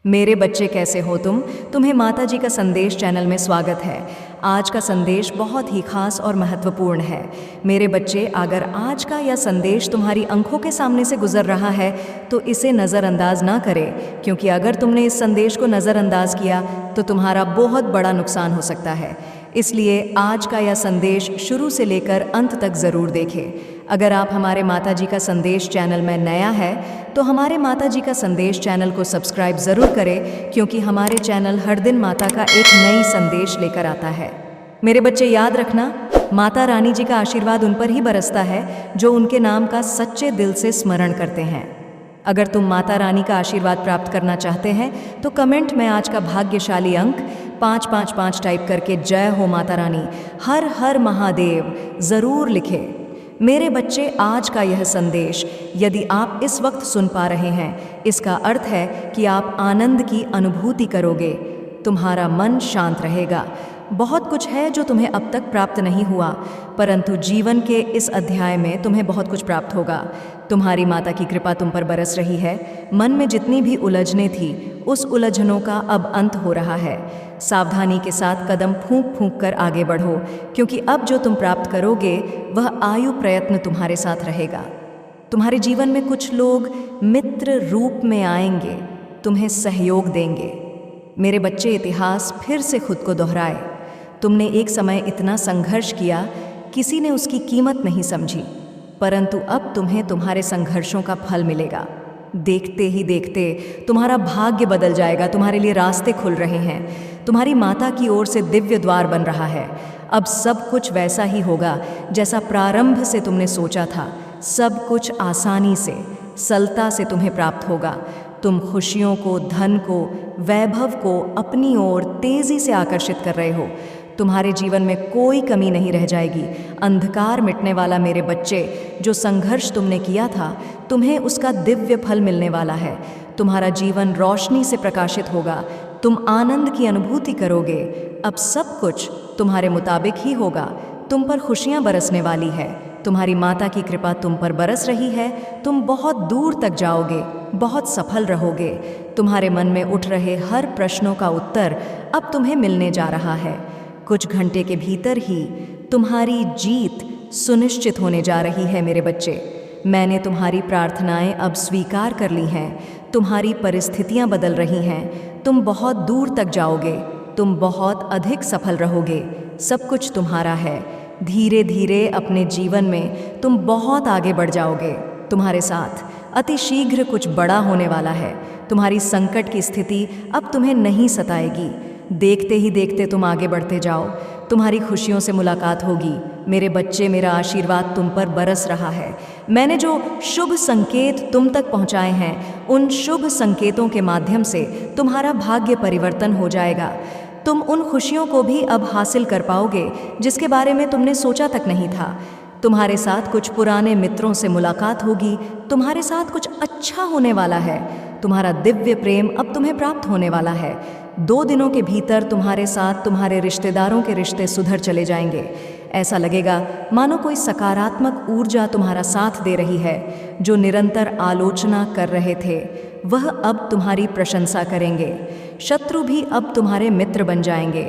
मेरे बच्चे कैसे हो तुम? तुम्हें माता जी का संदेश चैनल में स्वागत है। आज का संदेश बहुत ही खास और महत्वपूर्ण है। मेरे बच्चे, अगर आज का यह संदेश तुम्हारी आंखों के सामने से गुजर रहा है तो इसे नज़रअंदाज ना करें, क्योंकि अगर तुमने इस संदेश को नज़रअंदाज किया तो तुम्हारा बहुत बड़ा नुकसान हो सकता है। इसलिए आज का यह संदेश शुरू से लेकर अंत तक ज़रूर देखें। अगर आप हमारे माता जी का संदेश चैनल में नया है तो हमारे माता जी का संदेश चैनल को सब्सक्राइब ज़रूर करें, क्योंकि हमारे चैनल हर दिन माता का एक नई संदेश लेकर आता है। मेरे बच्चे, याद रखना, माता रानी जी का आशीर्वाद उन पर ही बरसता है जो उनके नाम का सच्चे दिल से स्मरण करते हैं। अगर तुम माता रानी का आशीर्वाद प्राप्त करना चाहते हैं तो कमेंट में आज का भाग्यशाली अंक 555 टाइप करके जय हो माता रानी, हर हर महादेव ज़रूर लिखें। मेरे बच्चे, आज का यह संदेश यदि आप इस वक्त सुन पा रहे हैं, इसका अर्थ है कि आप आनंद की अनुभूति करोगे, तुम्हारा मन शांत रहेगा। बहुत कुछ है जो तुम्हें अब तक प्राप्त नहीं हुआ, परंतु जीवन के इस अध्याय में तुम्हें बहुत कुछ प्राप्त होगा। तुम्हारी माता की कृपा तुम पर बरस रही है। मन में जितनी भी उलझनें थी, उस उलझनों का अब अंत हो रहा है। सावधानी के साथ कदम फूंक फूंक कर आगे बढ़ो, क्योंकि अब जो तुम प्राप्त करोगे वह आयु प्रयत्न तुम्हारे साथ रहेगा। तुम्हारे जीवन में कुछ लोग मित्र रूप में आएंगे, तुम्हें सहयोग देंगे। मेरे बच्चे, इतिहास फिर से खुद को दोहराए। तुमने एक समय इतना संघर्ष किया, किसी ने उसकी कीमत नहीं समझी, परंतु अब तुम्हें तुम्हारे संघर्षों का फल मिलेगा। देखते ही देखते तुम्हारा भाग्य बदल जाएगा, तुम्हारे लिए रास्ते खुल रहे हैं। तुम्हारी माता की ओर से दिव्य द्वार बन रहा है। अब सब कुछ वैसा ही होगा जैसा प्रारंभ से तुमने सोचा था। सब कुछ आसानी से, सरलता से तुम्हें प्राप्त होगा। तुम खुशियों को, धन को, वैभव को अपनी ओर तेजी से आकर्षित कर रहे हो। तुम्हारे जीवन में कोई कमी नहीं रह जाएगी। अंधकार मिटने वाला मेरे बच्चे, जो संघर्ष तुमने किया था, तुम्हें उसका दिव्य फल मिलने वाला है। तुम्हारा जीवन रोशनी से प्रकाशित होगा। तुम आनंद की अनुभूति करोगे। अब सब कुछ तुम्हारे मुताबिक ही होगा। तुम पर खुशियां बरसने वाली है। तुम्हारी माता की कृपा तुम पर बरस रही है। तुम बहुत दूर तक जाओगे, बहुत सफल रहोगे। तुम्हारे मन में उठ रहे हर प्रश्नों का उत्तर अब तुम्हें मिलने जा रहा है। कुछ घंटे के भीतर ही तुम्हारी जीत सुनिश्चित होने जा रही है मेरे बच्चे। मैंने तुम्हारी प्रार्थनाएं अब स्वीकार कर ली हैं। तुम्हारी परिस्थितियां बदल रही हैं। तुम बहुत दूर तक जाओगे। तुम बहुत अधिक सफल रहोगे। सब कुछ तुम्हारा है। धीरे धीरे अपने जीवन में तुम बहुत आगे बढ़ जाओगे। तुम्हारे साथ अति शीघ्र कुछ बड़ा होने वाला है। तुम्हारी संकट की स्थिति अब तुम्हें नहीं सताएगी। देखते ही देखते तुम आगे बढ़ते जाओ। तुम्हारी खुशियों से मुलाकात होगी। मेरे बच्चे, मेरा आशीर्वाद तुम पर बरस रहा है। मैंने जो शुभ संकेत तुम तक पहुंचाए हैं, उन शुभ संकेतों के माध्यम से तुम्हारा भाग्य परिवर्तन हो जाएगा। तुम उन खुशियों को भी अब हासिल कर पाओगे जिसके बारे में तुमने सोचा तक नहीं था। तुम्हारे साथ कुछ पुराने मित्रों से मुलाकात होगी। तुम्हारे साथ कुछ अच्छा होने वाला है। तुम्हारा दिव्य प्रेम अब तुम्हें प्राप्त होने वाला है। 2 दिनों के भीतर तुम्हारे साथ तुम्हारे रिश्तेदारों के रिश्ते सुधर चले जाएंगे। ऐसा लगेगा मानो कोई सकारात्मक ऊर्जा तुम्हारा साथ दे रही है। जो निरंतर आलोचना कर रहे थे, वह अब तुम्हारी प्रशंसा करेंगे। शत्रु भी अब तुम्हारे मित्र बन जाएंगे।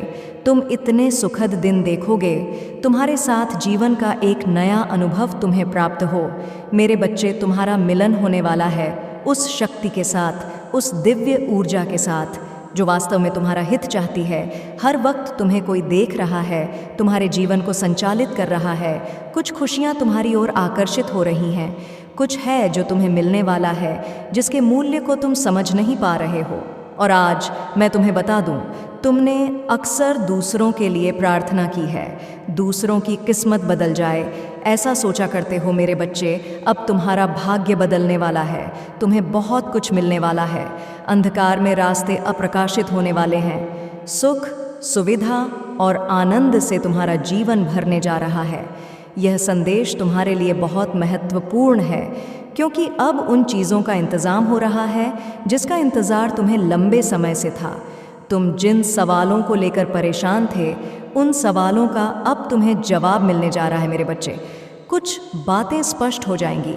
तुम इतने सुखद दिन देखोगे। तुम्हारे साथ जीवन का एक नया अनुभव तुम्हें प्राप्त हो। मेरे बच्चे, तुम्हारा मिलन होने वाला है उस शक्ति के साथ, उस दिव्य ऊर्जा के साथ जो वास्तव में तुम्हारा हित चाहती है। हर वक्त तुम्हें कोई देख रहा है, तुम्हारे जीवन को संचालित कर रहा है। कुछ खुशियाँ तुम्हारी ओर आकर्षित हो रही हैं। कुछ है जो तुम्हें मिलने वाला है, जिसके मूल्य को तुम समझ नहीं पा रहे हो। और आज मैं तुम्हें बता दूं, तुमने अक्सर दूसरों के लिए प्रार्थना की है, दूसरों की किस्मत बदल जाए, ऐसा सोचा करते हो मेरे बच्चे। अब तुम्हारा भाग्य बदलने वाला है। तुम्हें बहुत कुछ मिलने वाला है। अंधकार में रास्ते अप्रकाशित होने वाले हैं। सुख, सुविधा और आनंद से तुम्हारा जीवन भरने जा रहा है। यह संदेश तुम्हारे लिए बहुत महत्वपूर्ण है, क्योंकि अब उन चीज़ों का इंतज़ाम हो रहा है जिसका इंतज़ार तुम्हें लंबे समय से था। तुम जिन सवालों को लेकर परेशान थे, उन सवालों का अब तुम्हें जवाब मिलने जा रहा है मेरे बच्चे। कुछ बातें स्पष्ट हो जाएंगी।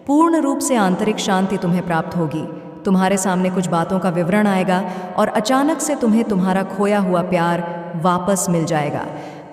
पूर्ण रूप से आंतरिक शांति तुम्हें प्राप्त होगी। तुम्हारे सामने कुछ बातों का विवरण आएगा और अचानक से तुम्हें तुम्हारा खोया हुआ प्यार वापस मिल जाएगा।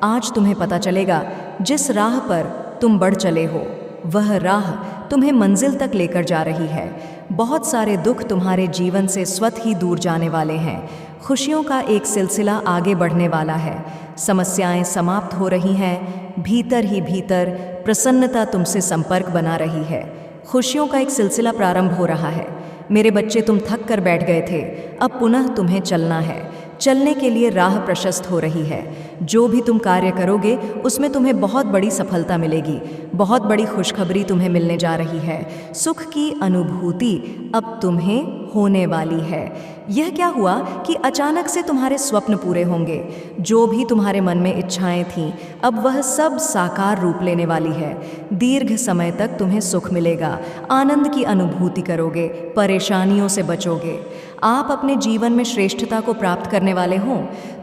आज तुम्हें पता चलेगा जिस राह पर तुम बढ़ चले हो वह राह तुम्हें मंजिल तक लेकर जा रही है। बहुत सारे दुख तुम्हारे जीवन से स्वतः ही दूर जाने वाले हैं। खुशियों का एक सिलसिला आगे बढ़ने वाला है। समस्याएं समाप्त हो रही हैं। भीतर ही भीतर प्रसन्नता तुमसे संपर्क बना रही है। खुशियों का एक सिलसिला प्रारंभ हो रहा है। मेरे बच्चे, तुम थक कर बैठ गए थे, अब पुनः तुम्हें चलना है। चलने के लिए राह प्रशस्त हो रही है। जो भी तुम कार्य करोगे उसमें तुम्हें बहुत बड़ी सफलता मिलेगी। बहुत बड़ी खुशखबरी तुम्हें मिलने जा रही है। सुख की अनुभूति अब तुम्हें होने वाली है। यह क्या हुआ कि अचानक से तुम्हारे स्वप्न पूरे होंगे। जो भी तुम्हारे मन में इच्छाएं थीं, अब वह सब साकार रूप लेने वाली है। दीर्घ समय तक तुम्हें सुख मिलेगा, आनंद की अनुभूति करोगे, परेशानियों से बचोगे। आप अपने जीवन में श्रेष्ठता को प्राप्त करने वाले हो।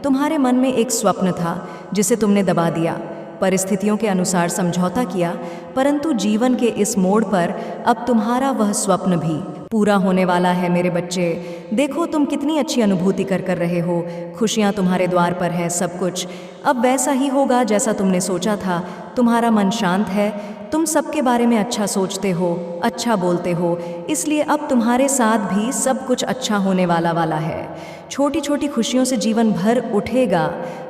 तुम्हारे मन में एक स्वप्न था जिसे तुमने दबा दिया, परिस्थितियों के अनुसार समझौता किया, परंतु जीवन के इस मोड़ पर अब तुम्हारा वह स्वप्न भी पूरा होने वाला है। मेरे बच्चे, देखो तुम कितनी अच्छी अनुभूति कर रहे हो। खुशियाँ तुम्हारे द्वार पर है। सब कुछ अब वैसा ही होगा जैसा तुमने सोचा था। तुम्हारा मन शांत है। तुम सबके बारे में अच्छा सोचते हो, अच्छा बोलते हो, इसलिए अब तुम्हारे साथ भी सब कुछ अच्छा होने वाला है। छोटी छोटी खुशियों से जीवन भर उठेगा।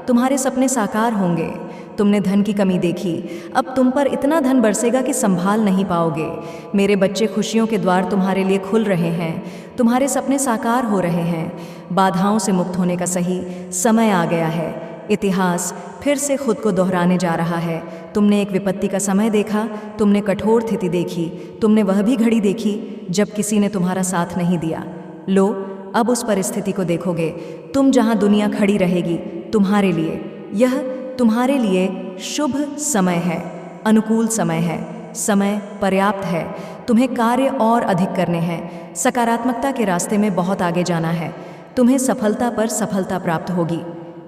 तुम्हारे सपने साकार होंगे। तुमने धन की कमी देखी, अब तुम पर इतना धन बरसेगा कि संभाल नहीं पाओगे। मेरे बच्चे, खुशियों के द्वार तुम्हारे लिए खुल रहे हैं। तुम्हारे सपने साकार हो रहे हैं। बाधाओं से मुक्त होने का सही समय आ गया है। इतिहास फिर से खुद को दोहराने जा रहा है। तुमने एक विपत्ति का समय देखा, तुमने कठोर स्थिति देखी, तुमने वह भी घड़ी देखी जब किसी ने तुम्हारा साथ नहीं दिया। लो, अब उस परिस्थिति को देखोगे। तुम जहां दुनिया खड़ी रहेगी तुम्हारे लिए, यह तुम्हारे लिए शुभ समय है, अनुकूल समय है। समय पर्याप्त है। तुम्हें कार्य और अधिक करने हैं। सकारात्मकता के रास्ते में बहुत आगे जाना है। तुम्हें सफलता पर सफलता प्राप्त होगी।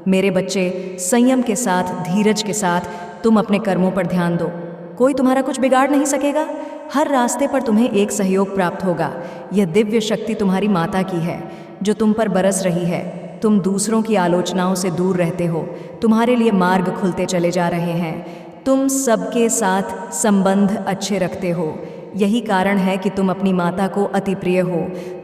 मेरे बच्चे, संयम के साथ, धीरज के साथ तुम अपने कर्मों पर ध्यान दो। कोई तुम्हारा कुछ बिगाड़ नहीं सकेगा। हर रास्ते पर तुम्हें एक सहयोग प्राप्त होगा। यह दिव्य शक्ति तुम्हारी माता की है जो तुम पर बरस रही है। तुम दूसरों की आलोचनाओं से दूर रहते हो। तुम्हारे लिए मार्ग खुलते चले जा रहे हैं। तुम सबके साथ संबंध अच्छे रखते हो। यही कारण है कि तुम अपनी माता को अति प्रिय हो।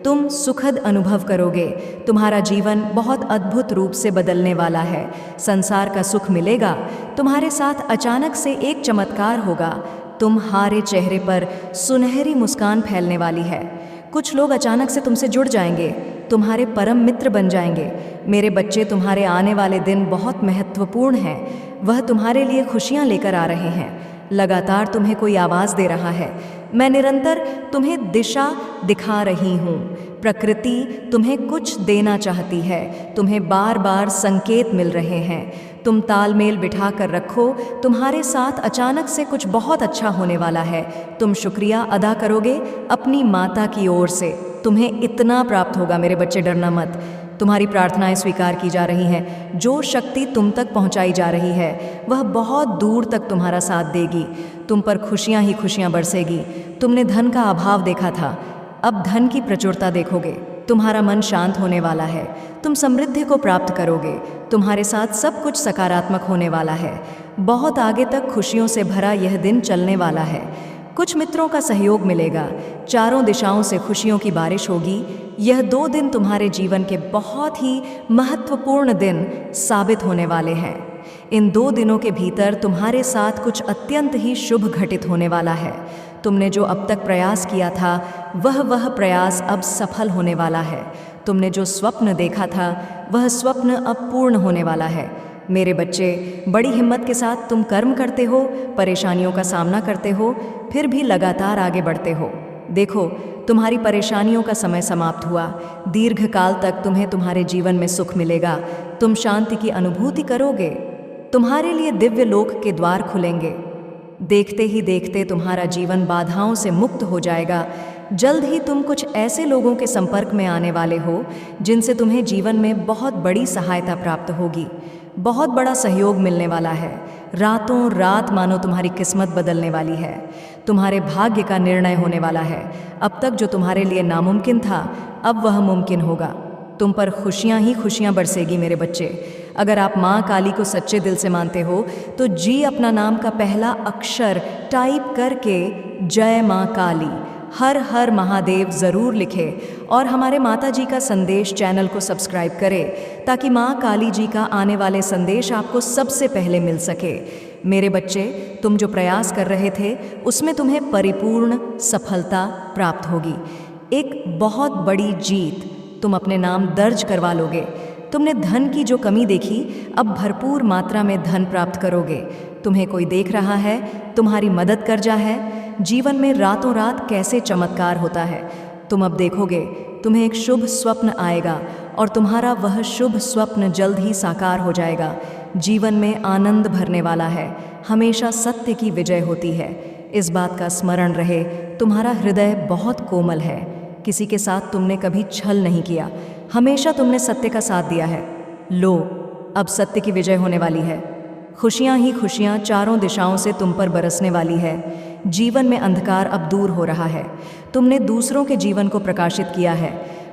तुम सुखद अनुभव करोगे। तुम्हारा जीवन बहुत अद्भुत रूप से बदलने वाला है। संसार का सुख मिलेगा। तुम्हारे साथ अचानक से एक चमत्कार होगा। तुम्हारे चेहरे पर सुनहरी मुस्कान फैलने वाली है। कुछ लोग अचानक से तुमसे जुड़ जाएंगे, तुम्हारे परम मित्र बन जाएंगे। मेरे बच्चे, तुम्हारे आने वाले दिन बहुत महत्वपूर्ण हैं। वह तुम्हारे लिए खुशियां लेकर आ रहे हैं। लगातार तुम्हें कोई आवाज़ दे रहा है। मैं निरंतर तुम्हें दिशा दिखा रही हूँ। प्रकृति तुम्हें कुछ देना चाहती है। तुम्हें बार बार संकेत मिल रहे हैं। तुम तालमेल बिठा कर रखो। तुम्हारे साथ अचानक से कुछ बहुत अच्छा होने वाला है। तुम शुक्रिया अदा करोगे अपनी माता की ओर से। तुम्हें इतना प्राप्त होगा। मेरे बच्चे, डरना मत। तुम्हारी प्रार्थनाएं स्वीकार की जा रही हैं। जो शक्ति तुम तक पहुंचाई जा रही है वह बहुत दूर तक तुम्हारा साथ देगी। तुम पर खुशियां ही खुशियां बरसेगी। तुमने धन का अभाव देखा था, अब धन की प्रचुरता देखोगे। तुम्हारा मन शांत होने वाला है। तुम समृद्धि को प्राप्त करोगे। तुम्हारे साथ सब कुछ सकारात्मक होने वाला है। बहुत आगे तक खुशियों से भरा यह दिन चलने वाला है। कुछ मित्रों का सहयोग मिलेगा। चारों दिशाओं से खुशियों की बारिश होगी। यह 2 दिन तुम्हारे जीवन के बहुत ही महत्वपूर्ण दिन साबित होने वाले हैं। इन 2 दिनों के भीतर तुम्हारे साथ कुछ अत्यंत ही शुभ घटित होने वाला है। तुमने जो अब तक प्रयास किया था वह प्रयास अब सफल होने वाला है। तुमने जो स्वप्न देखा था वह स्वप्न अब पूर्ण होने वाला है। मेरे बच्चे, बड़ी हिम्मत के साथ तुम कर्म करते हो, परेशानियों का सामना करते हो, फिर भी लगातार आगे बढ़ते हो। देखो, तुम्हारी परेशानियों का समय समाप्त हुआ। दीर्घ काल तक तुम्हें तुम्हारे जीवन में सुख मिलेगा। तुम शांति की अनुभूति करोगे। तुम्हारे लिए दिव्य लोक के द्वार खुलेंगे। देखते ही देखते तुम्हारा जीवन बाधाओं से मुक्त हो जाएगा। जल्द ही तुम कुछ ऐसे लोगों के संपर्क में आने वाले हो जिनसे तुम्हें जीवन में बहुत बड़ी सहायता प्राप्त होगी। बहुत बड़ा सहयोग मिलने वाला है। रातों रात मानो तुम्हारी किस्मत बदलने वाली है। तुम्हारे भाग्य का निर्णय होने वाला है। अब तक जो तुम्हारे लिए नामुमकिन था, अब वह मुमकिन होगा। तुम पर खुशियां ही खुशियां बरसेगी मेरे बच्चे। अगर आप माँ काली को सच्चे दिल से मानते हो तो जी अपना नाम का पहला अक्षर टाइप करके जय माँ काली, हर हर महादेव ज़रूर लिखे और हमारे माता जी का संदेश चैनल को सब्सक्राइब करें ताकि माँ काली जी का आने वाले संदेश आपको सबसे पहले मिल सके। मेरे बच्चे, तुम जो प्रयास कर रहे थे उसमें तुम्हें परिपूर्ण सफलता प्राप्त होगी। एक बहुत बड़ी जीत तुम अपने नाम दर्ज करवा लोगे। तुमने धन की जो कमी देखी, अब भरपूर मात्रा में धन प्राप्त करोगे। तुम्हें कोई देख रहा है, तुम्हारी मदद कर जा है। जीवन में रातों रात कैसे चमत्कार होता है, तुम अब देखोगे। तुम्हें एक शुभ स्वप्न आएगा और तुम्हारा वह शुभ स्वप्न जल्द ही साकार हो जाएगा। जीवन में आनंद भरने वाला है। हमेशा सत्य की विजय होती है। इस बात का स्मरण रहे, तुम्हारा हृदय बहुत कोमल है। किसी के साथ तुमने कभी छल नहीं किया, हमेशा तुमने सत्य का साथ दिया है। लो, अब सत्य की विजय होने वाली है। खुशियां ही खुशियां चारों दिशाओं से तुम पर बरसने वाली है। जीवन में अंधकार अब दूर हो रहा है। तुमने दूसरों के जीवन को प्रकाशित किया है।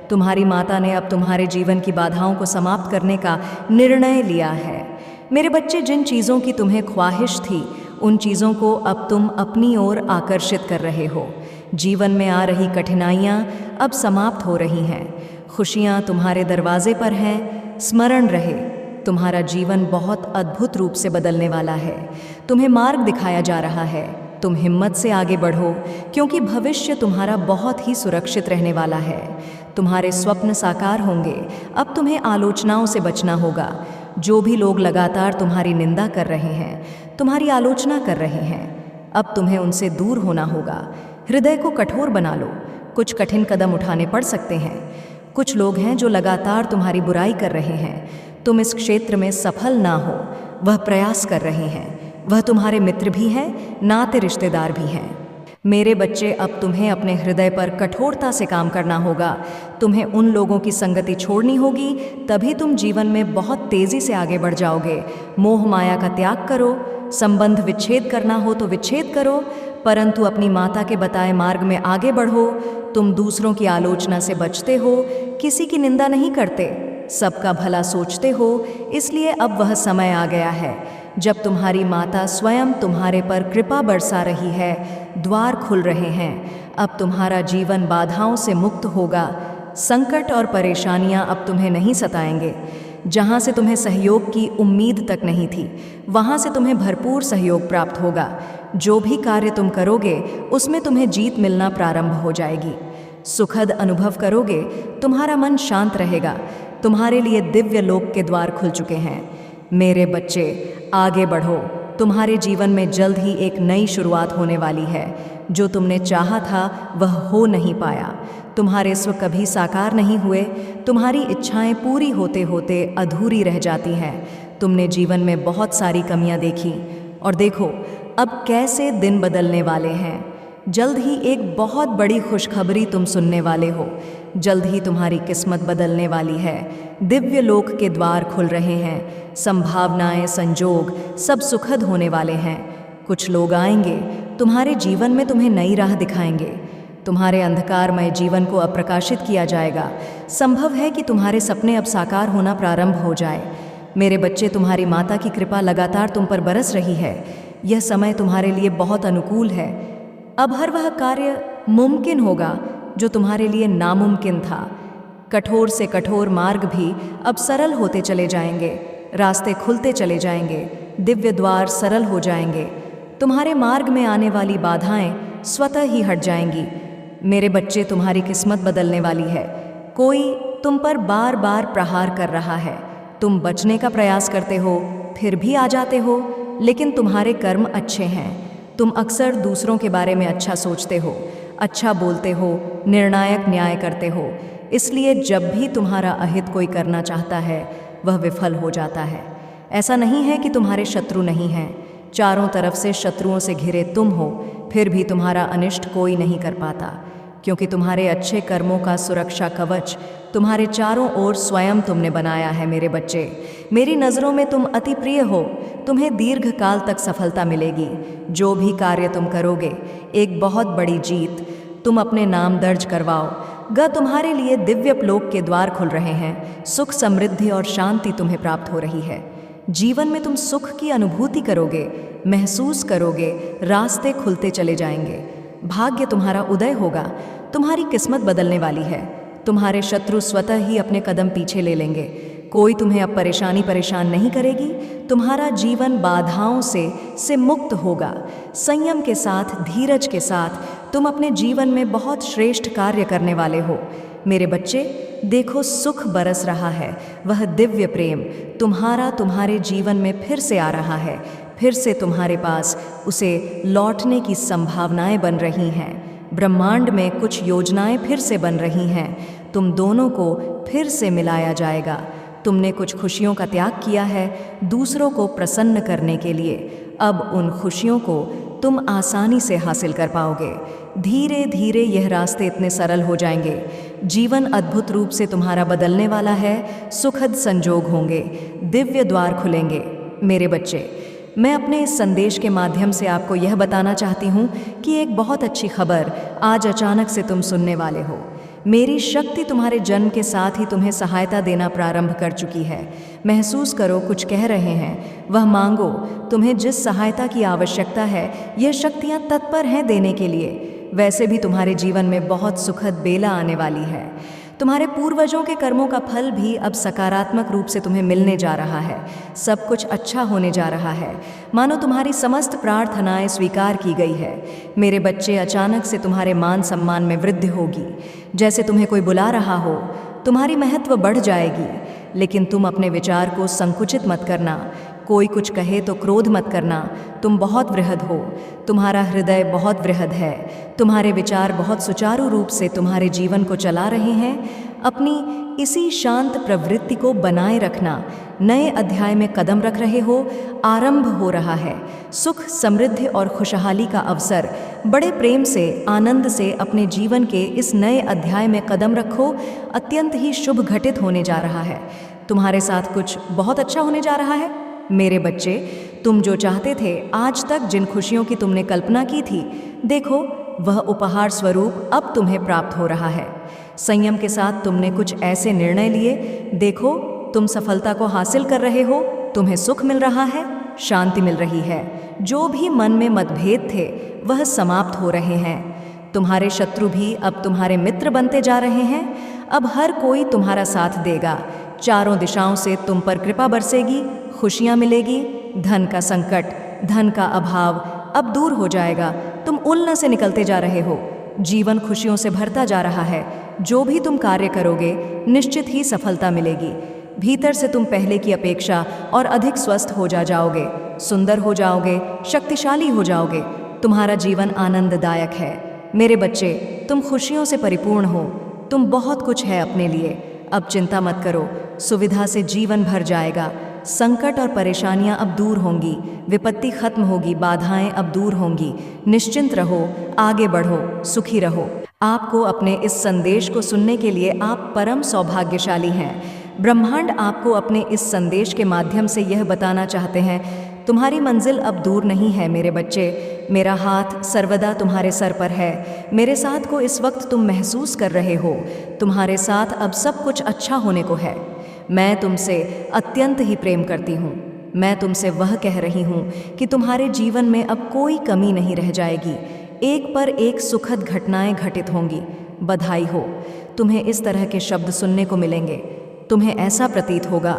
तुम्हारी माता ने अब तुम्हारे जीवन की बाधाओं को समाप्त करने का निर्णय लिया है। मेरे बच्चे, जिन चीज़ों की तुम्हें ख्वाहिश थी, उन चीज़ों को अब तुम अपनी ओर आकर्षित कर रहे हो। जीवन में आ रही कठिनाइयाँ अब समाप्त हो रही हैं। खुशियाँ तुम्हारे दरवाजे पर हैं। स्मरण रहे, तुम्हारा जीवन बहुत अद्भुत रूप से बदलने वाला है। तुम्हें मार्ग दिखाया जा रहा है। तुम हिम्मत से आगे बढ़ो, क्योंकि भविष्य तुम्हारा बहुत ही सुरक्षित रहने वाला है। तुम्हारे स्वप्न साकार होंगे। अब तुम्हें आलोचनाओं से बचना होगा। जो भी लोग लगातार तुम्हारी निंदा कर रहे हैं, तुम्हारी आलोचना कर रहे हैं, अब तुम्हें उनसे दूर होना होगा। हृदय को कठोर बना लो। कुछ कठिन कदम उठाने पड़ सकते हैं। कुछ लोग हैं जो लगातार तुम्हारी बुराई कर रहे हैं। तुम इस क्षेत्र में सफल ना हो, वह प्रयास कर रहे हैं। वह तुम्हारे मित्र भी हैं, नाते रिश्तेदार भी हैं। मेरे बच्चे, अब तुम्हें अपने हृदय पर कठोरता से काम करना होगा। तुम्हें उन लोगों की संगति छोड़नी होगी, तभी तुम जीवन में बहुत तेज़ी से आगे बढ़ जाओगे। मोह माया का त्याग करो। संबंध विच्छेद करना हो तो विच्छेद करो, परंतु अपनी माता के बताए मार्ग में आगे बढ़ो। तुम दूसरों की आलोचना से बचते हो, किसी की निंदा नहीं करते, सबका भला सोचते हो। इसलिए अब वह समय आ गया है जब तुम्हारी माता स्वयं तुम्हारे पर कृपा बरसा रही है। द्वार खुल रहे हैं। अब तुम्हारा जीवन बाधाओं से मुक्त होगा। संकट और परेशानियां अब तुम्हें नहीं सताएंगे। जहां से तुम्हें सहयोग की उम्मीद तक नहीं थी, वहां से तुम्हें भरपूर सहयोग प्राप्त होगा। जो भी कार्य तुम करोगे, उसमें तुम्हें जीत मिलना प्रारंभ हो जाएगी। सुखद अनुभव करोगे। तुम्हारा मन शांत रहेगा। तुम्हारे लिए दिव्य लोक के द्वार खुल चुके हैं। मेरे बच्चे, आगे बढ़ो। तुम्हारे जीवन में जल्द ही एक नई शुरुआत होने वाली है। जो तुमने चाहा था वह हो नहीं पाया। तुम्हारे स्व कभी साकार नहीं हुए। तुम्हारी इच्छाएं पूरी होते होते अधूरी रह जाती हैं। तुमने जीवन में बहुत सारी कमियां देखी, और देखो अब कैसे दिन बदलने वाले हैं। जल्द ही एक बहुत बड़ी खुशखबरी तुम सुनने वाले हो। जल्द ही तुम्हारी किस्मत बदलने वाली है। दिव्य लोक के द्वार खुल रहे हैं। संभावनाएं, संजोग सब सुखद होने वाले हैं। कुछ लोग आएंगे, तुम्हारे जीवन में तुम्हें नई राह दिखाएंगे। तुम्हारे अंधकारमय जीवन को अब प्रकाशित किया जाएगा। संभव है कि तुम्हारे सपने अब साकार होना प्रारंभ हो जाए। मेरे बच्चे, तुम्हारी माता की कृपा लगातार तुम पर बरस रही है। यह समय तुम्हारे लिए बहुत अनुकूल है। अब हर वह कार्य मुमकिन होगा जो तुम्हारे लिए नामुमकिन था। कठोर से कठोर मार्ग भी अब सरल होते चले जाएंगे। रास्ते खुलते चले जाएंगे। दिव्य द्वार सरल हो जाएंगे। तुम्हारे मार्ग में आने वाली बाधाएं स्वतः ही हट जाएंगी। मेरे बच्चे, तुम्हारी किस्मत बदलने वाली है। कोई तुम पर बार बार प्रहार कर रहा है। तुम बचने का प्रयास करते हो, फिर भी आ जाते हो, लेकिन तुम्हारे कर्म अच्छे हैं। तुम अक्सर दूसरों के बारे में अच्छा सोचते हो, अच्छा बोलते हो, निर्णायक न्याय करते हो। इसलिए जब भी तुम्हारा अहित कोई करना चाहता है, वह विफल हो जाता है। ऐसा नहीं है कि तुम्हारे शत्रु नहीं हैं। चारों तरफ से शत्रुओं से घिरे तुम हो, फिर भी तुम्हारा अनिष्ट कोई नहीं कर पाता। क्योंकि तुम्हारे अच्छे कर्मों का सुरक्षा कवच तुम्हारे चारों ओर स्वयं तुमने बनाया है मेरे बच्चे। मेरी नज़रों में तुम अति प्रिय हो, तुम्हें दीर्घ काल तक सफलता मिलेगी। जो भी कार्य तुम करोगे, एक बहुत बड़ी जीत तुम अपने नाम दर्ज करवाओ। तुम्हारे लिए दिव्यलोक के द्वार खुल रहे हैं, सुख समृद्धि और शांति तुम्हें प्राप्त हो रही है। जीवन में तुम सुख की अनुभूति करोगे, महसूस करोगे, रास्ते खुलते चले जाएंगे, भाग्य तुम्हारा उदय होगा, तुम्हारी किस्मत बदलने वाली है। तुम्हारे शत्रु स्वतः ही अपने कदम पीछे ले लेंगे, कोई तुम्हें अब परेशान नहीं करेगी। तुम्हारा जीवन बाधाओं से मुक्त होगा। संयम के साथ, धीरज के साथ तुम अपने जीवन में बहुत श्रेष्ठ कार्य करने वाले हो। मेरे बच्चे, देखो सुख बरस रहा है, वह दिव्य प्रेम तुम्हारे जीवन में फिर से आ रहा है। फिर से तुम्हारे पास उसे लौटने की संभावनाएं बन रही हैं। ब्रह्मांड में कुछ योजनाएं फिर से बन रही हैं। तुम दोनों को फिर से मिलाया जाएगा। तुमने कुछ खुशियों का त्याग किया है दूसरों को प्रसन्न करने के लिए। अब उन खुशियों को तुम आसानी से हासिल कर पाओगे। धीरे धीरे यह रास्ते इतने सरल हो जाएंगे। जीवन अद्भुत रूप से तुम्हारा बदलने वाला है। सुखद संजोग होंगे, दिव्य द्वार खुलेंगे। मेरे बच्चे, मैं अपने इस संदेश के माध्यम से आपको यह बताना चाहती हूँ कि एक बहुत अच्छी खबर आज अचानक से तुम सुनने वाले हो। मेरी शक्ति तुम्हारे जन्म के साथ ही तुम्हें सहायता देना प्रारंभ कर चुकी है। महसूस करो कुछ कह रहे हैं, वह मांगो। तुम्हें जिस सहायता की आवश्यकता है, यह शक्तियाँ तत्पर हैं देने के लिए। वैसे भी तुम्हारे जीवन में बहुत सुखद बेला आने वाली है। तुम्हारे पूर्वजों के कर्मों का फल भी अब सकारात्मक रूप से तुम्हें मिलने जा रहा है। सब कुछ अच्छा होने जा रहा है, मानो तुम्हारी समस्त प्रार्थनाएं स्वीकार की गई है। मेरे बच्चे, अचानक से तुम्हारे मान सम्मान में वृद्धि होगी। जैसे तुम्हें कोई बुला रहा हो, तुम्हारी महत्व बढ़ जाएगी। लेकिन तुम अपने विचार को संकुचित मत करना। कोई कुछ कहे तो क्रोध मत करना। तुम बहुत वृहद हो, तुम्हारा हृदय बहुत वृहद है। तुम्हारे विचार बहुत सुचारू रूप से तुम्हारे जीवन को चला रहे हैं। अपनी इसी शांत प्रवृत्ति को बनाए रखना। नए अध्याय में कदम रख रहे हो, आरंभ हो रहा है। सुख, समृद्धि और खुशहाली का अवसर। बड़े प्रेम से, आनंद से अपने जीवन के इस नए अध्याय में कदम रखो। अत्यंत ही शुभ घटित होने जा रहा है। तुम्हारे साथ कुछ बहुत अच्छा होने जा रहा है। मेरे बच्चे, तुम जो चाहते थे, आज तक जिन खुशियों की तुमने कल्पना की थी, देखो वह उपहार स्वरूप अब तुम्हें प्राप्त हो रहा है। संयम के साथ तुमने कुछ ऐसे निर्णय लिए, देखो तुम सफलता को हासिल कर रहे हो। तुम्हें सुख मिल रहा है, शांति मिल रही है। जो भी मन में मतभेद थे, वह समाप्त हो रहे हैं। तुम्हारे शत्रु भी अब तुम्हारे मित्र बनते जा रहे हैं। अब हर कोई तुम्हारा साथ देगा। चारों दिशाओं से तुम पर कृपा बरसेगी, खुशियाँ मिलेगी। धन का संकट, धन का अभाव अब दूर हो जाएगा। तुम उलझन से निकलते जा रहे हो। जीवन खुशियों से भरता जा रहा है। जो भी तुम कार्य करोगे, निश्चित ही सफलता मिलेगी। भीतर से तुम पहले की अपेक्षा और अधिक स्वस्थ हो जाओगे, सुंदर हो जाओगे, शक्तिशाली हो जाओगे। तुम्हारा जीवन आनंददायक है। मेरे बच्चे, तुम खुशियों से परिपूर्ण हो। तुम बहुत कुछ है अपने लिए। अब चिंता मत करो, सुविधा से जीवन भर जाएगा। संकट और परेशानियां अब दूर होंगी, विपत्ति खत्म होगी, बाधाएं अब दूर होंगी। निश्चिंत रहो, आगे बढ़ो, सुखी रहो। आपको अपने इस संदेश को सुनने के लिए आप परम सौभाग्यशाली हैं। ब्रह्मांड आपको अपने इस संदेश के माध्यम से यह बताना चाहते हैं, तुम्हारी मंजिल अब दूर नहीं है मेरे बच्चे। मेरा हाथ सर्वदा तुम्हारे सर पर है। मेरे साथ को इस वक्त तुम महसूस कर रहे हो। तुम्हारे साथ अब सब कुछ अच्छा होने को है। मैं तुमसे अत्यंत ही प्रेम करती हूँ। मैं तुमसे वह कह रही हूँ कि तुम्हारे जीवन में अब कोई कमी नहीं रह जाएगी। एक पर एक सुखद घटनाएं घटित होंगी। बधाई हो। तुम्हें इस तरह के शब्द सुनने को मिलेंगे। तुम्हें ऐसा प्रतीत होगा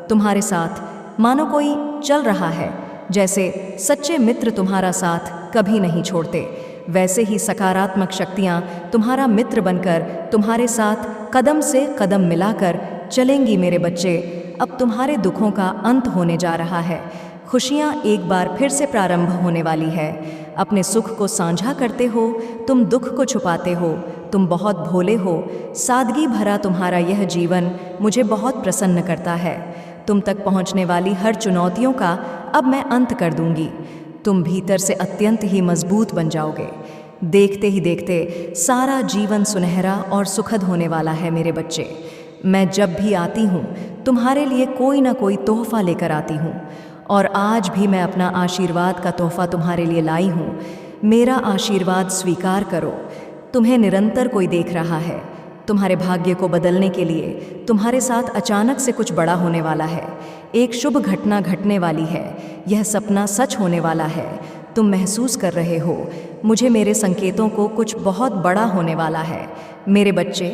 तुम्हारे साथ मानो कोई चल रहा है। जैसे सच्चे मित्र तुम्हारा साथ कभी नहीं छोड़ते, वैसे ही सकारात्मक शक्तियाँ तुम्हारा मित्र बनकर तुम्हारे साथ कदम से कदम मिलाकर चलेंगी। मेरे बच्चे, अब तुम्हारे दुखों का अंत होने जा रहा है। खुशियाँ एक बार फिर से प्रारंभ होने वाली है। अपने सुख को साझा करते हो, तुम दुख को छुपाते हो। तुम बहुत भोले हो। सादगी भरा तुम्हारा यह जीवन मुझे बहुत प्रसन्न करता है। तुम तक पहुंचने वाली हर चुनौतियों का अब मैं अंत कर दूंगी। तुम भीतर से अत्यंत ही मजबूत बन जाओगे। देखते ही देखते सारा जीवन सुनहरा और सुखद होने वाला है मेरे बच्चे। मैं जब भी आती हूँ तुम्हारे लिए कोई ना कोई तोहफा लेकर आती हूँ, और आज भी मैं अपना आशीर्वाद का तोहफा तुम्हारे लिए लाई हूँ। मेरा आशीर्वाद स्वीकार करो। तुम्हें निरंतर कोई देख रहा है। तुम्हारे भाग्य को बदलने के लिए तुम्हारे साथ अचानक से कुछ बड़ा होने वाला है। एक शुभ घटना घटने वाली है। यह सपना सच होने वाला है। तुम महसूस कर रहे हो मुझे मेरे संकेतों को कुछ बहुत बड़ा होने वाला है। मेरे बच्चे,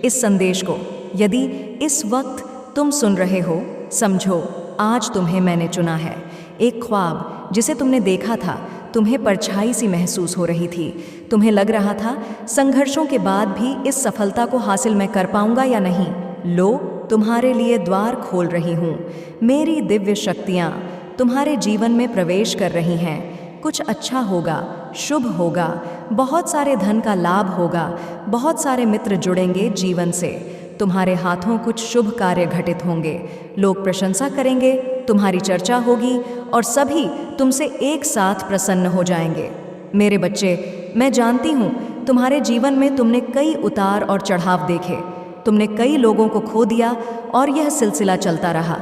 इस संदेश को यदि इस वक्त तुम सुन रहे हो, समझो आज तुम्हें मैंने चुना है। एक ख्वाब जिसे तुमने देखा था, तुम्हें परछाई सी महसूस हो रही थी। तुम्हें लग रहा था संघर्षों के बाद भी इस सफलता को हासिल मैं कर पाऊंगा या नहीं। लो, तुम्हारे लिए द्वार खोल रही हूँ। मेरी दिव्य शक्तियाँ तुम्हारे जीवन में प्रवेश कर रही हैं। कुछ अच्छा होगा, शुभ होगा, बहुत सारे धन का लाभ होगा, बहुत सारे मित्र जुड़ेंगे जीवन से। तुम्हारे हाथों कुछ शुभ कार्य घटित होंगे। लोग प्रशंसा करेंगे, तुम्हारी चर्चा होगी और सभी तुमसे एक साथ प्रसन्न हो जाएंगे। मेरे बच्चे, मैं जानती हूँ तुम्हारे जीवन में तुमने कई उतार और चढ़ाव देखे। तुमने कई लोगों को खो दिया और यह सिलसिला चलता रहा।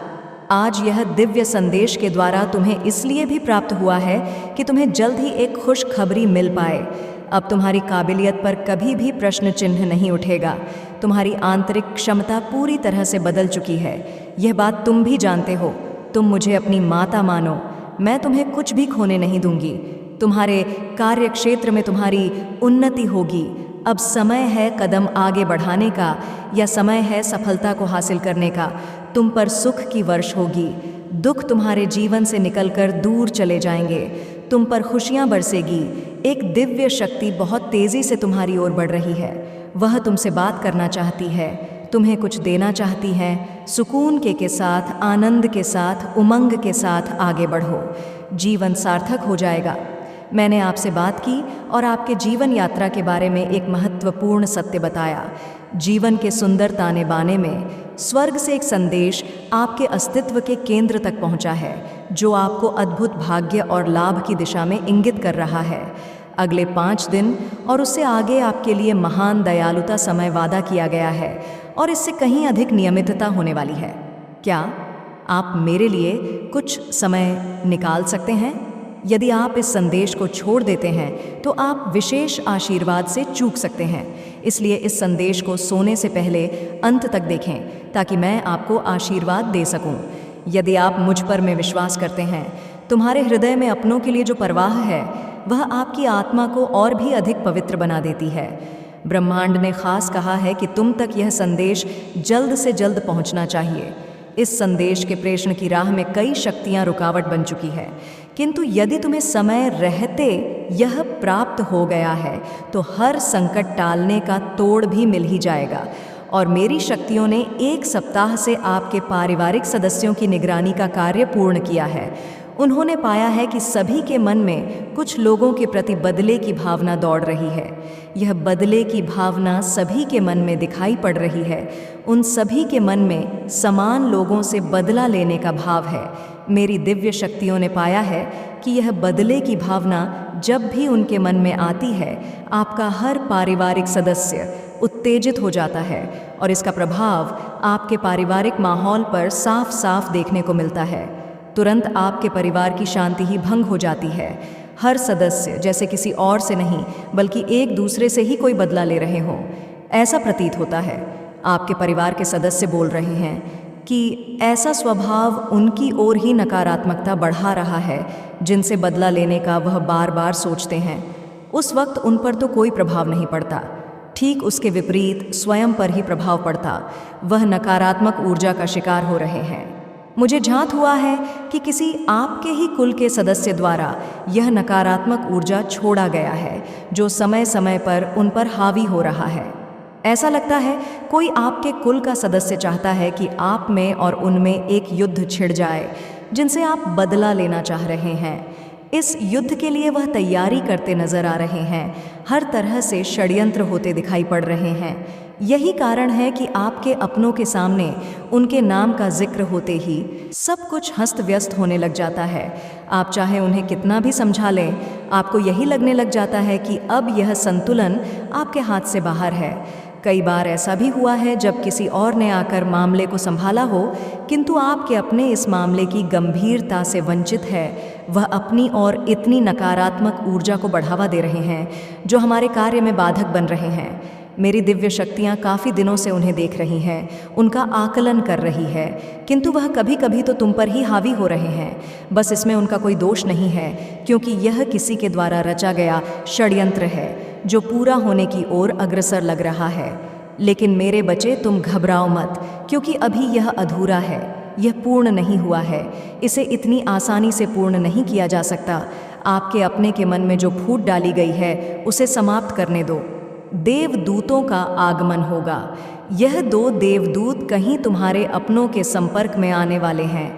आज यह दिव्य संदेश के द्वारा तुम्हें इसलिए भी प्राप्त हुआ है कि तुम्हें जल्द ही एक खुशखबरी मिल पाए। अब तुम्हारी काबिलियत पर कभी भी प्रश्न चिन्ह नहीं उठेगा। तुम्हारी आंतरिक क्षमता पूरी तरह से बदल चुकी है। यह बात तुम भी जानते हो। तुम मुझे अपनी माता मानो। मैं तुम्हें कुछ भी खोने नहीं दूंगी। तुम्हारे कार्य क्षेत्र में तुम्हारी उन्नति होगी। अब समय है कदम आगे बढ़ाने का, या समय है सफलता को हासिल करने का। तुम पर सुख की वर्ष होगी। दुख तुम्हारे जीवन से निकलकर दूर चले जाएंगे। तुम पर खुशियां बरसेगी। एक दिव्य शक्ति बहुत तेजी से तुम्हारी ओर बढ़ रही है। वह तुमसे बात करना चाहती है, तुम्हें कुछ देना चाहती है। सुकून के साथ, आनंद के साथ, उमंग के साथ आगे बढ़ो। जीवन सार्थक हो जाएगा। मैंने आपसे बात की और आपके जीवन यात्रा के बारे में एक महत्वपूर्ण सत्य बताया। जीवन के सुंदर ताने बाने में स्वर्ग से एक संदेश आपके अस्तित्व के केंद्र तक पहुंचा है, जो आपको अद्भुत भाग्य और लाभ की दिशा में इंगित कर रहा है। अगले 5 दिन और उससे आगे आपके लिए महान दयालुता समय वादा किया गया है, और इससे कहीं अधिक नियमितता होने वाली है। क्या आप मेरे लिए कुछ समय निकाल सकते हैं? यदि आप इस संदेश को छोड़ देते हैं तो आप विशेष आशीर्वाद से चूक सकते हैं। इसलिए इस संदेश को सोने से पहले अंत तक देखें, ताकि मैं आपको आशीर्वाद दे सकूं। यदि आप मुझ पर में विश्वास करते हैं, तुम्हारे हृदय में अपनों के लिए जो परवाह है, वह आपकी आत्मा को और भी अधिक पवित्र बना देती है। ब्रह्मांड ने खास कहा है कि तुम तक यह संदेश जल्द से जल्द पहुंचना चाहिए। इस संदेश के प्रेषण की राह में कई शक्तियां रुकावट बन चुकी है, किंतु यदि तुम्हें समय रहते यह प्राप्त हो गया है तो हर संकट टालने का तोड़ भी मिल ही जाएगा। और मेरी शक्तियों ने 1 सप्ताह से आपके पारिवारिक सदस्यों की निगरानी का कार्य पूर्ण किया है। उन्होंने पाया है कि सभी के मन में कुछ लोगों के प्रति बदले की भावना दौड़ रही है। यह बदले की भावना सभी के मन में दिखाई पड़ रही है। उन सभी के मन में समान लोगों से बदला लेने का भाव है। मेरी दिव्य शक्तियों ने पाया है कि यह बदले की भावना जब भी उनके मन में आती है, आपका हर पारिवारिक सदस्य उत्तेजित हो जाता है, और इसका प्रभाव आपके पारिवारिक माहौल पर साफ साफ देखने को मिलता है। तुरंत आपके परिवार की शांति ही भंग हो जाती है। हर सदस्य जैसे किसी और से नहीं, बल्कि एक दूसरे से ही कोई बदला ले रहे हों, ऐसा प्रतीत होता है। आपके परिवार के सदस्य बोल रहे हैं कि ऐसा स्वभाव उनकी ओर ही नकारात्मकता बढ़ा रहा है, जिनसे बदला लेने का वह बार बार सोचते हैं। उस वक्त उन पर तो कोई प्रभाव नहीं पड़ता, ठीक उसके विपरीत स्वयं पर ही प्रभाव पड़ता। वह नकारात्मक ऊर्जा का शिकार हो रहे हैं। मुझे झांत हुआ है कि किसी आपके ही कुल के सदस्य द्वारा यह नकारात्मक ऊर्जा छोड़ा गया है, जो समय समय पर उन पर हावी हो रहा है। ऐसा लगता है कोई आपके कुल का सदस्य चाहता है कि आप में और उनमें एक युद्ध छिड़ जाए, जिनसे आप बदला लेना चाह रहे हैं। इस युद्ध के लिए वह तैयारी करते नजर आ रहे हैं। हर तरह से षड्यंत्र होते दिखाई पड़ रहे हैं। यही कारण है कि आपके अपनों के सामने उनके नाम का जिक्र होते ही सब कुछ हस्त व्यस्त होने लग जाता है। आप चाहे उन्हें कितना भी समझा लें, आपको यही लगने लग जाता है कि अब यह संतुलन आपके हाथ से बाहर है। कई बार ऐसा भी हुआ है जब किसी और ने आकर मामले को संभाला हो, किंतु आपके अपने इस मामले की गंभीरता से वंचित है। वह अपनी और इतनी नकारात्मक ऊर्जा को बढ़ावा दे रहे हैं जो हमारे कार्य में बाधक बन रहे हैं। मेरी दिव्य शक्तियाँ काफ़ी दिनों से उन्हें देख रही हैं, उनका आकलन कर रही है, किंतु वह कभी कभी तो तुम पर ही हावी हो रहे हैं। बस इसमें उनका कोई दोष नहीं है, क्योंकि यह किसी के द्वारा रचा गया षड्यंत्र है जो पूरा होने की ओर अग्रसर लग रहा है। लेकिन मेरे बच्चे, तुम घबराओ मत, क्योंकि अभी यह अधूरा है, यह पूर्ण नहीं हुआ है। इसे इतनी आसानी से पूर्ण नहीं किया जा सकता। आपके अपने के मन में जो फूट डाली गई है उसे समाप्त करने दो। देवदूतों का आगमन होगा। यह 2 देवदूत कहीं तुम्हारे अपनों के संपर्क में आने वाले हैं।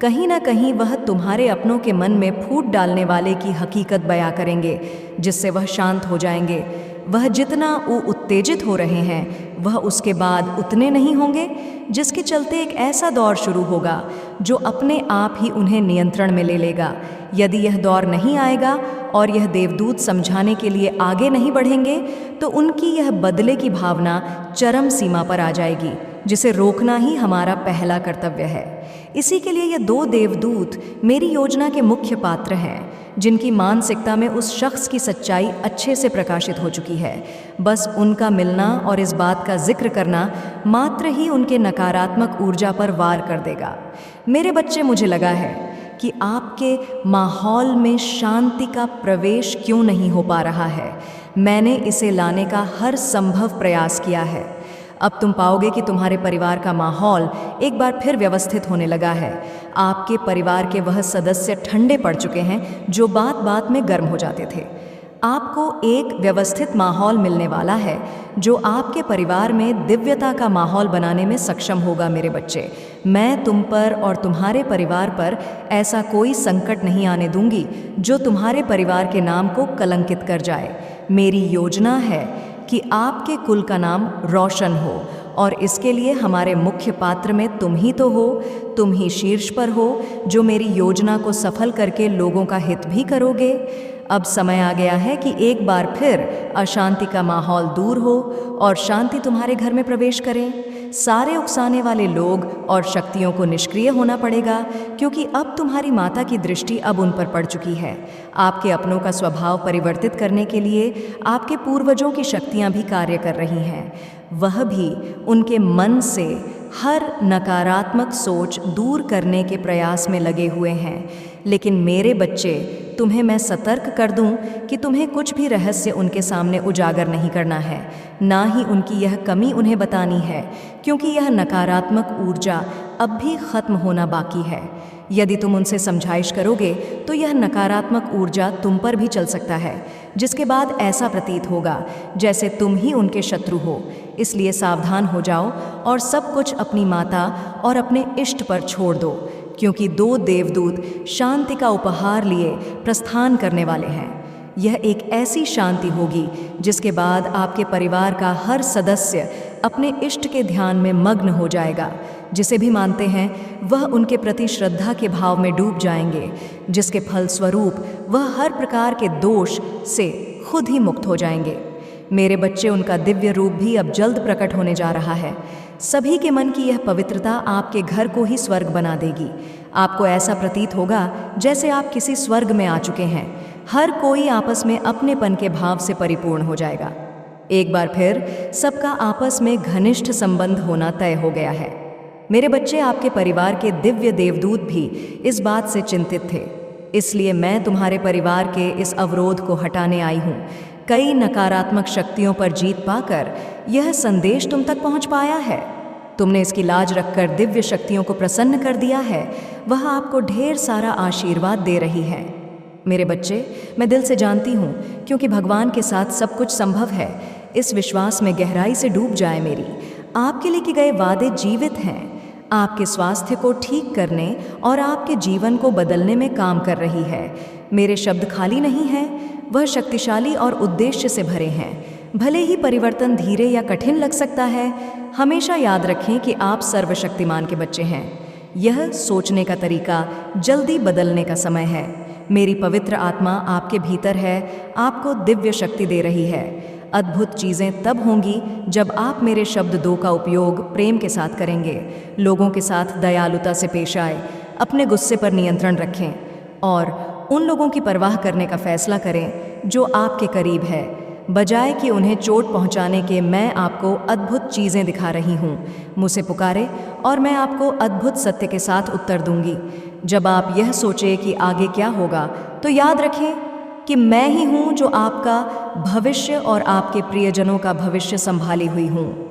कहीं ना कहीं वह तुम्हारे अपनों के मन में फूट डालने वाले की हकीकत बयां करेंगे, जिससे वह शांत हो जाएंगे। वह जितना उत्तेजित हो रहे हैं वह उसके बाद उतने नहीं होंगे, जिसके चलते एक ऐसा दौर शुरू होगा जो अपने आप ही उन्हें नियंत्रण में ले लेगा। यदि यह दौर नहीं आएगा और यह देवदूत समझाने के लिए आगे नहीं बढ़ेंगे तो उनकी यह बदले की भावना चरम सीमा पर आ जाएगी, जिसे रोकना ही हमारा पहला कर्तव्य है। इसी के लिए ये 2 देवदूत मेरी योजना के मुख्य पात्र हैं, जिनकी मानसिकता में उस शख्स की सच्चाई अच्छे से प्रकाशित हो चुकी है। बस उनका मिलना और इस बात का जिक्र करना मात्र ही उनके नकारात्मक ऊर्जा पर वार कर देगा। मेरे बच्चे, मुझे लगा है कि आपके माहौल में शांति का प्रवेश क्यों नहीं हो पा रहा है। मैंने इसे लाने का हर संभव प्रयास किया है। अब तुम पाओगे कि तुम्हारे परिवार का माहौल एक बार फिर व्यवस्थित होने लगा है। आपके परिवार के वह सदस्य ठंडे पड़ चुके हैं जो बात बात में गर्म हो जाते थे। आपको एक व्यवस्थित माहौल मिलने वाला है जो आपके परिवार में दिव्यता का माहौल बनाने में सक्षम होगा। मेरे बच्चे, मैं तुम पर और तुम्हारे परिवार पर ऐसा कोई संकट नहीं आने दूंगी जो तुम्हारे परिवार के नाम को कलंकित कर जाए। मेरी योजना है कि आपके कुल का नाम रोशन हो, और इसके लिए हमारे मुख्य पात्र में तुम ही तो हो, तुम ही शीर्ष पर हो, जो मेरी योजना को सफल करके लोगों का हित भी करोगे। अब समय आ गया है कि एक बार फिर अशांति का माहौल दूर हो और शांति तुम्हारे घर में प्रवेश करे। सारे उकसाने वाले लोग और शक्तियों को निष्क्रिय होना पड़ेगा, क्योंकि अब तुम्हारी माता की दृष्टि अब उन पर पड़ चुकी है। आपके अपनों का स्वभाव परिवर्तित करने के लिए आपके पूर्वजों की शक्तियां भी कार्य कर रही हैं। वह भी उनके मन से हर नकारात्मक सोच दूर करने के प्रयास में लगे हुए हैं। लेकिन मेरे बच्चे, तुम्हें मैं सतर्क कर दूं कि तुम्हें कुछ भी रहस्य उनके सामने उजागर नहीं करना है, ना ही उनकी यह कमी उन्हें बतानी है, क्योंकि यह नकारात्मक ऊर्जा अब भी खत्म होना बाकी है। यदि तुम उनसे समझाइश करोगे तो यह नकारात्मक ऊर्जा तुम पर भी चल सकता है, जिसके बाद ऐसा प्रतीत होगा जैसे तुम ही उनके शत्रु हो। इसलिए सावधान हो जाओ और सब कुछ अपनी माता और अपने इष्ट पर छोड़ दो, क्योंकि 2 देवदूत शांति का उपहार लिए प्रस्थान करने वाले हैं। यह एक ऐसी शांति होगी जिसके बाद आपके परिवार का हर सदस्य अपने इष्ट के ध्यान में मग्न हो जाएगा। जिसे भी मानते हैं वह उनके प्रति श्रद्धा के भाव में डूब जाएंगे, जिसके फलस्वरूप वह हर प्रकार के दोष से खुद ही मुक्त हो जाएंगे। मेरे बच्चे, उनका दिव्य रूप भी अब जल्द प्रकट होने जा रहा है। सभी के मन की यह पवित्रता आपके घर को ही स्वर्ग बना देगी। आपको ऐसा प्रतीत होगा जैसे आप किसी स्वर्ग में आ चुके हैं। हर कोई आपस में अपनेपन के भाव से परिपूर्ण हो जाएगा। एक बार फिर सबका आपस में घनिष्ठ संबंध होना तय हो गया है। मेरे बच्चे, आपके परिवार के दिव्य देवदूत भी इस बात से चिंतित थे। इसलिए मैं तुम्हारे परिवार के इस अवरोध को हटाने आई हूँ। कई नकारात्मक शक्तियों पर जीत पाकर यह संदेश तुम तक पहुँच पाया है। तुमने इसकी लाज रखकर दिव्य शक्तियों को प्रसन्न कर दिया है। वह आपको ढेर सारा आशीर्वाद दे रही है। मेरे बच्चे, मैं दिल से जानती हूँ, क्योंकि भगवान के साथ सब कुछ संभव है। इस विश्वास में गहराई से डूब जाए। मेरी आपके लिए किए गए वादे जीवित हैं, आपके स्वास्थ्य को ठीक करने और आपके जीवन को बदलने में काम कर रही है। मेरे शब्द खाली नहीं हैं, वह शक्तिशाली और उद्देश्य से भरे हैं। भले ही परिवर्तन धीरे या कठिन लग सकता है, हमेशा याद रखें कि आप सर्वशक्तिमान के बच्चे हैं। यह सोचने का तरीका जल्दी बदलने का समय है। मेरी पवित्र आत्मा आपके भीतर है, आपको दिव्य शक्ति दे रही है। अद्भुत चीज़ें तब होंगी जब आप मेरे शब्द 2 का उपयोग प्रेम के साथ करेंगे। लोगों के साथ दयालुता से पेश आए, अपने गुस्से पर नियंत्रण रखें और उन लोगों की परवाह करने का फैसला करें जो आपके करीब है, बजाय कि उन्हें चोट पहुंचाने के। मैं आपको अद्भुत चीज़ें दिखा रही हूँ। मुझसे पुकारे और मैं आपको अद्भुत सत्य के साथ उत्तर दूंगी। जब आप यह सोचें कि आगे क्या होगा, तो याद रखें कि मैं ही हूँ जो आपका भविष्य और आपके प्रियजनों का भविष्य संभाली हुई हूँ।